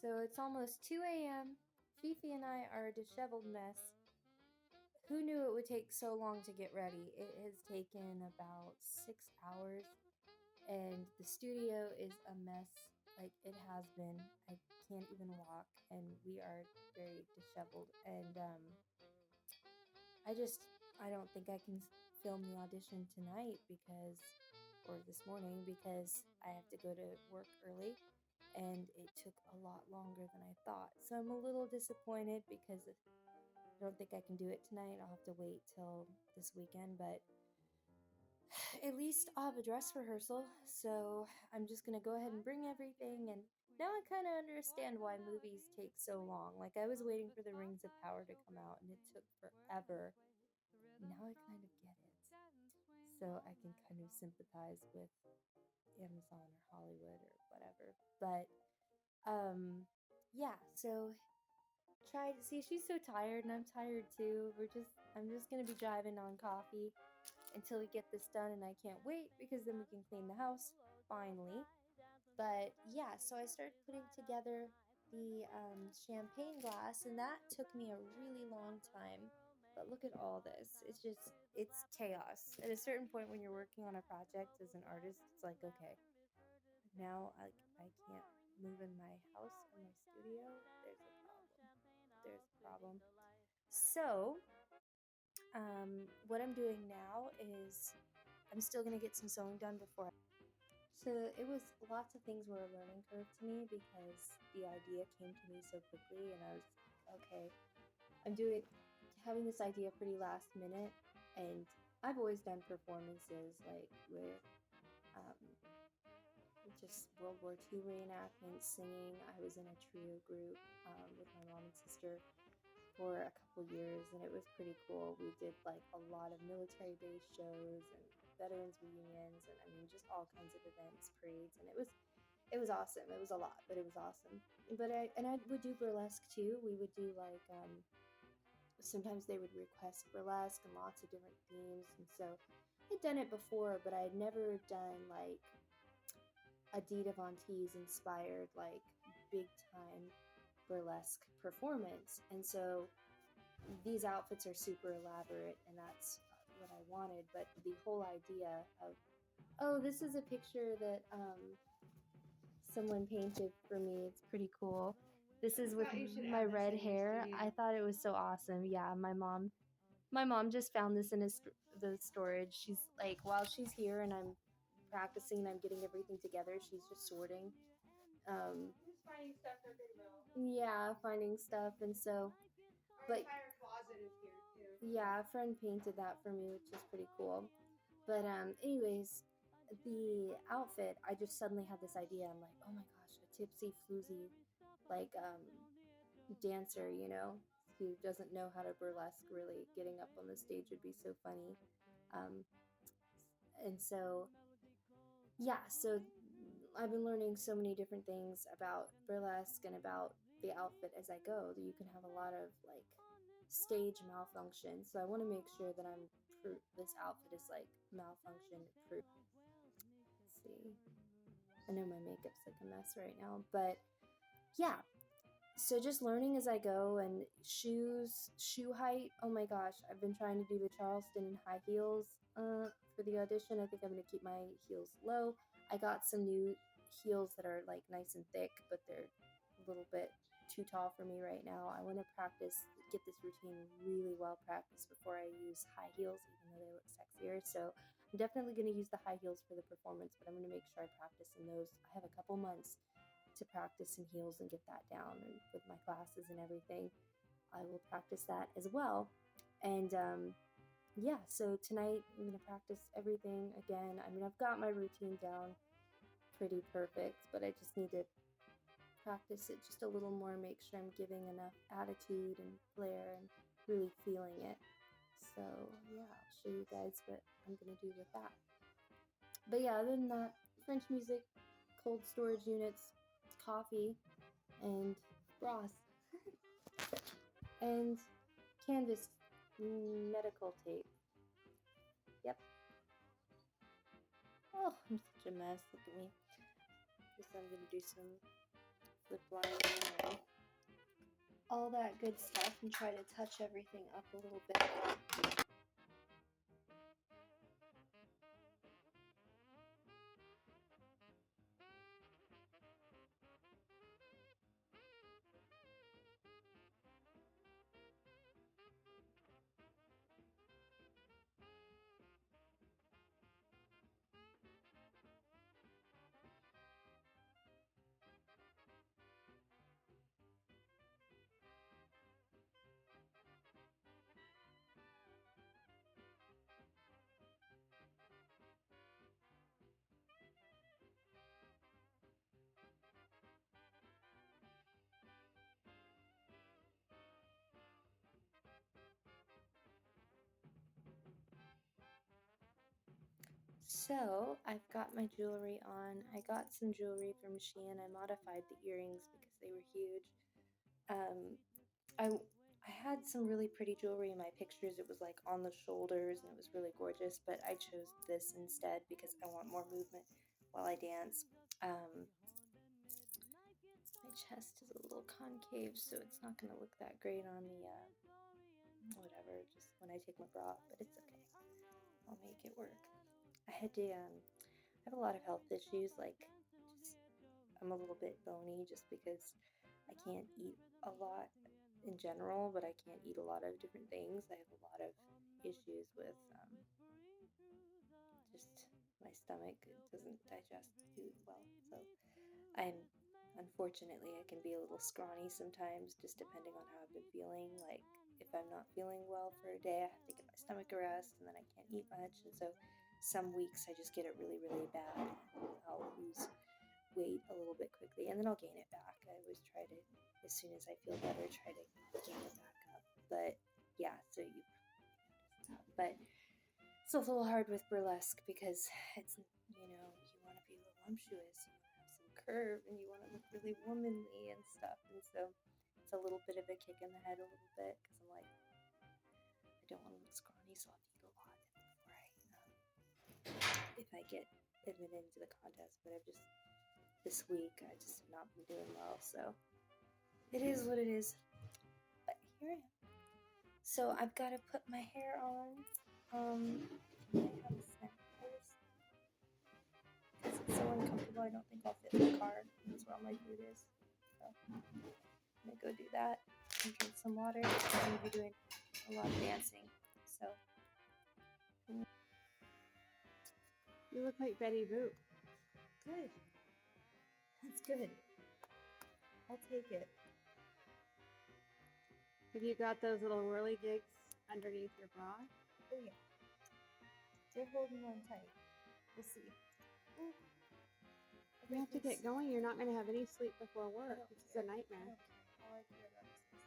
So it's almost 2 a.m. Fifi and I are a disheveled mess. Who knew it would take so long to get ready? It has taken about 6 hours, and the studio is a mess. Like it has been. I can't even walk, and we are very disheveled. And I don't think I can film the audition tonight or this morning because I have to go to work early, and it took a lot longer than I thought. So I'm a little disappointed because I don't think I can do it tonight. I'll have to wait till this weekend, but at least I'll have a dress rehearsal. So I'm just going to go ahead and bring everything. And now I kind of understand why movies take so long. Like I was waiting for the Rings of Power to come out and it took forever. Now I kind of get it. So I can kind of sympathize with Amazon or Hollywood or whatever. But yeah, so she's so tired and I'm tired too. I'm just gonna be driving on coffee until we get this done, and I can't wait because then we can clean the house finally. But yeah, so I started putting together the champagne glass, and that took me a really long time. But look at all this. It's chaos. At a certain point when you're working on a project as an artist, it's like, okay, now I can't move in my house or my studio. There's a problem. So, what I'm doing now is I'm still gonna get some sewing done before. So it was lots of things were a learning curve to me because the idea came to me so quickly, and I was okay. I'm having this idea pretty last minute, and I've always done performances like with um, just World War II reenactments, singing. I was in a trio group with my mom and sister for a couple years, and it was pretty cool. We did like a lot of military-based shows and veterans reunions, and I mean just all kinds of events, parades, and it was awesome. It was a lot, but it was awesome. But I would do burlesque too. We would do like sometimes they would request burlesque and lots of different themes, and so I'd done it before, but I'd never done like Adita Von Teese inspired like big time burlesque performance. And so these outfits are super elaborate, and that's what I wanted. But the whole idea of, oh, this is a picture that someone painted for me. It's pretty cool. This is with my red hair. I thought it was so awesome. Yeah, my mom just found this in the storage. She's like, while she's here and I'm practicing and I'm getting everything together, she's just sorting. Just finding stuff for Goodwill. Yeah, finding stuff. And so, Our entire closet is here too. yeah, a friend painted that for me, which is pretty cool. But anyways, the outfit, I just suddenly had this idea. I'm like, oh my gosh, a tipsy floozy like dancer, who doesn't know how to burlesque really getting up on the stage would be so funny. Um, and so yeah, so I've been learning so many different things about burlesque and about the outfit as I go. You can have a lot of like stage malfunction, so I want to make sure that this outfit is like malfunction proof. Let's see. I know my makeup's like a mess right now, but yeah. So just learning as I go, and shoe height. Oh my gosh, I've been trying to do the Charleston high heels for the audition. I think I'm gonna keep my heels low. I got some new heels that are like nice and thick, but they're a little bit too tall for me right now. I want to get this routine really well practiced before I use high heels, even though they look sexier. So I'm definitely going to use the high heels for the performance, but I'm going to make sure I practice in those. I have a couple months to practice in heels and get that down, and with my classes and everything I will practice that as well. And yeah, so tonight I'm going to practice everything again. I mean, I've got my routine down pretty perfect, but I just need to practice it just a little more, make sure I'm giving enough attitude and flair and really feeling it. So yeah, I'll show you guys what I'm going to do with that. But yeah, other than that, French music, cold storage units, coffee, and broth, and canvas medical tape. Yep. Oh, I'm such a mess. Look at me. Guess I'm gonna do some flip lines. all that good stuff and try to touch everything up a little bit. So I've got my jewelry on. I got some jewelry from Shein. I modified the earrings because they were huge. I had some really pretty jewelry in my pictures. It was like on the shoulders and it was really gorgeous, but I chose this instead because I want more movement while I dance. My chest is a little concave, so it's not going to look that great on the whatever, just when I take my bra off, but it's okay. I'll make it work. I had to I have a lot of health issues, like just I'm a little bit bony just because I can't eat a lot in general, but I can't eat a lot of different things. I have a lot of issues with just my stomach. It doesn't digest food well, so I'm unfortunately I can be a little scrawny sometimes, just depending on how I've been feeling. Like if I'm not feeling well for a day, I have to give my stomach a rest, and then I can't eat much, and so some weeks I just get it really, really bad. I'll lose weight a little bit quickly, and then I'll gain it back. I always try to, as soon as I feel better, try to gain it back up. But yeah, so you probably noticed that. But it's also a little hard with burlesque because it's, you know, you want to be voluptuous, you want to have some curve, and you want to look really womanly and stuff. And so it's a little bit of a kick in the head a little bit because I'm like, I don't want to look scrawny, so I'll eat a lot before if I get admitted into the contest. But I've just, this week, I just have not been doing well, so it is what it is. But here I am. So I've got to put my hair on. I have a snack first because it's so uncomfortable. I don't think I'll fit in the car. That's where all my food is. So I'm gonna go do that and drink some water. I'm gonna be doing a lot of dancing. So you look like Betty Boop. Good. That's good. I'll take it. Have you got those little whirly gigs underneath your bra? Oh yeah. They're holding on tight. We'll see. Ooh. You have to get going. You're not going to have any sleep before work. This is a nightmare. All I care about is this.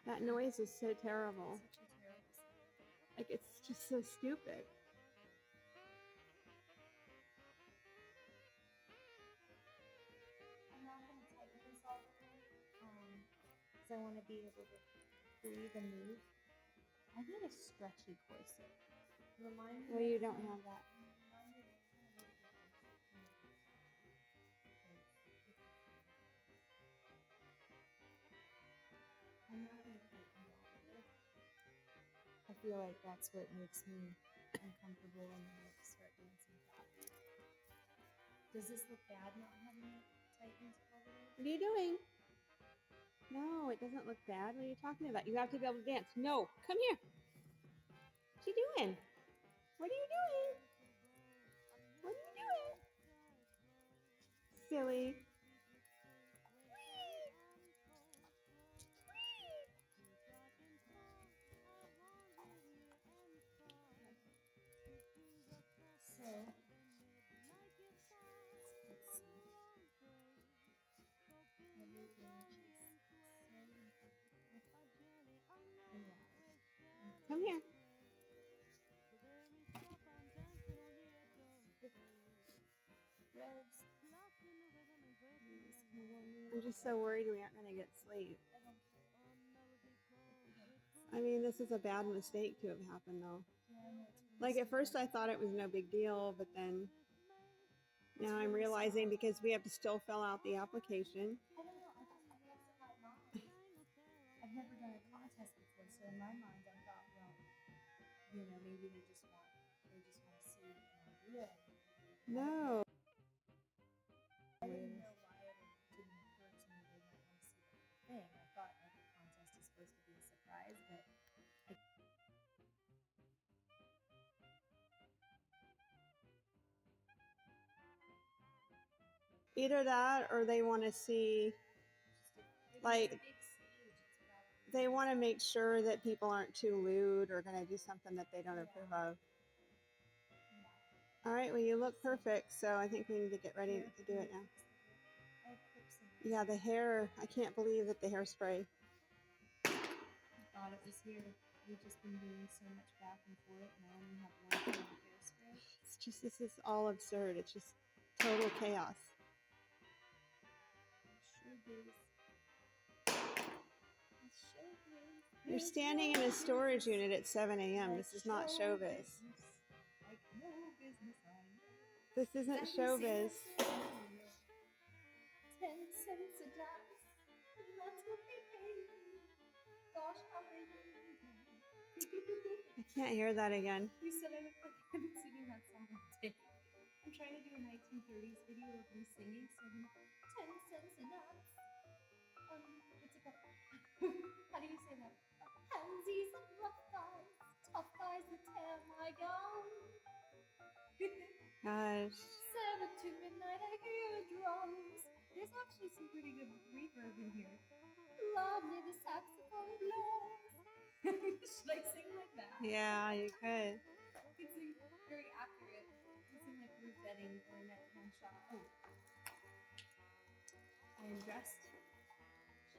That noise is so terrible. Such a terrible sound. Like, it's just so stupid. I'm not going to tighten this all the way because I want to be able to breathe and move. I need a stretchy corset. Remind me. Well, you don't have that. I'm not going to tighten it all the way. I feel like that's what makes me uncomfortable and then I start dancing flat. Does this look bad not having it tightened all the way? What are you doing? No, it doesn't look bad. What are you talking about? You have to be able to dance. No, come here. What are you doing? What are you doing? What are you doing? Silly. So, let's see. Everything is so and loud. Come here. Revs. I'm just so worried we aren't going to get sleep. I don't care. I mean, this is a bad mistake to have happened, though. Yeah, I know it's really Like, at first stupid. I thought it was no big deal, but then now I'm realizing because we have to still fill out the application. I don't know. I guess I might not. I've never done a contest before, so in my mind I thought, well, you know, maybe they just want to see an idea. No. I didn't know why it didn't occur to me they might want to see the whole thing. I thought every contest is supposed to be a surprise, but Either that or they want to see, like, they want to make sure that people aren't too lewd or going to do something that they don't approve of. All right, well, you look perfect, so I think we need to get ready to do it now. Yeah, the hair, I can't believe that the hairspray. I thought it was here. We've just been doing so much back and forth, and I only have one kind of hairspray. It's just, this is all absurd. It's just total chaos. You're standing in a storage unit at 7 a.m. This is not showbiz. This isn't showbiz. 10 cents a dance, and that's what they pay me. Gosh, how they pay me. I can't hear that again. You said I look like I've been singing that song all day. I'm trying to do a 1930s video of me singing, so 10 cents a dance. What's it called? How do you say that? Pansies and rough guys, tough guys that tear my gown. Gosh. 7 to midnight, I hear drums. There's actually some pretty good reverb in here. Lovely, the saxophone blows. Should I sing like that? Yeah, you could. It's very accurate. It's in like rosetting or net handshot. Oh. I am dressed.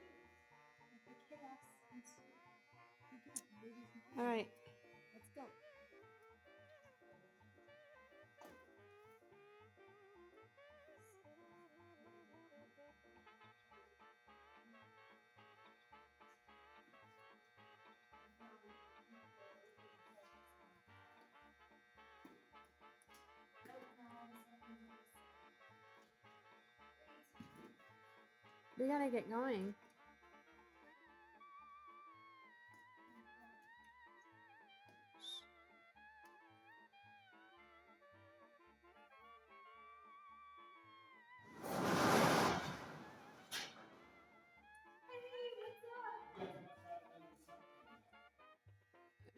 Let the chaos ensue. All right. Let's go. We gotta get going.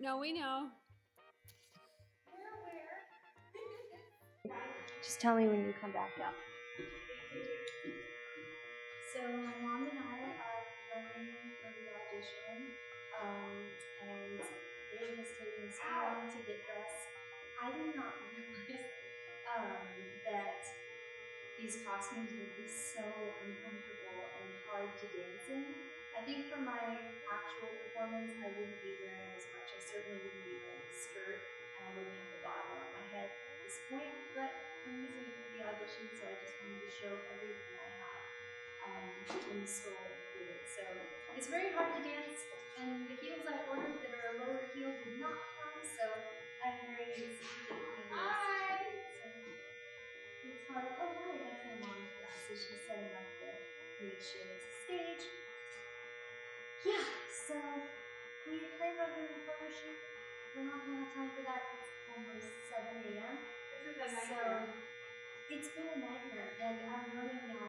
No, we know. Just tell me when you come back up. So my mom and I are learning for the audition, and it was taking so long to get dressed. I did not realize that these costumes would be so uncomfortable and hard to dance in. I think for my actual performance, I wouldn't be wearing as much. I certainly wouldn't be wearing a skirt, and I wouldn't have the bottle on my head at this point, but I'm using it for the audition, so I just wanted to show everything I have in the store included. So it's very hard to dance, and the heels I ordered that are a lower heel did not come, so I'm wearing these heels. Hi! So it's hard. Oh, hi, that's my mom's glasses. She's setting up the makeshift stage. Yeah, so we planned on doing a photo shoot. We're not going to have time for that. It's almost 7 a.m. So it's been a nightmare, and I'm running now